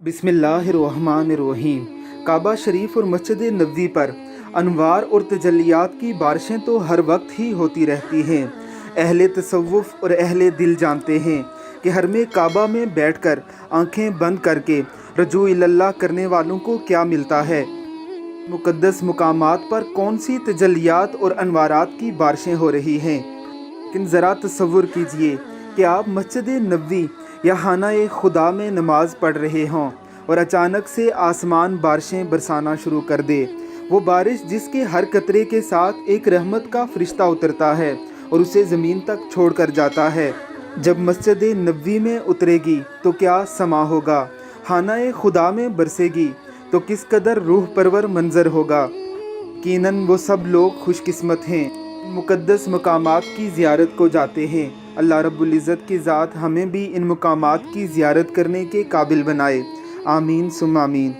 बिस्मिल्लाहिर्रहमानिर्रहीम। काबा शरीफ और मस्जिद नबवी पर अनवार और तजल्लियात की बारिशें तो हर वक्त ही होती रहती हैं। अहले तसव्वुफ़ और अहले दिल जानते हैं कि हरमे काबा में बैठकर आंखें बंद करके रजू इल्लल्लाह करने वालों को क्या मिलता है। मुक़द्दस मुकामात पर कौन सी तजल्लियात और अनवारात की बारिशें हो रही हैं। लेकिन ज़रा तसव्वुर कीजिए कि आप मस्जिद नबवी या खाना खुदा में नमाज पढ़ रहे हों और अचानक से आसमान बारिशें बरसाना शुरू कर दे। वो बारिश जिसके हर कतरे के साथ एक रहमत का फरिश्ता उतरता है और उसे ज़मीन तक छोड़ कर जाता है। जब मस्जिद नबवी में उतरेगी तो क्या समा होगा, खाना खुदा में बरसेगी तो किस कदर रूह परवर मंजर होगा। यकीनन वो सब लोग खुशकिस्मत हैं मुक़द्दस मकामात की ज़ियारत को जाते हैं। अल्लाह रब्बुल इज़्ज़त की ज़ात हमें भी इन मकामात की ज़ियारत करने के काबिल बनाए। आमीन सुम्मा आमीन।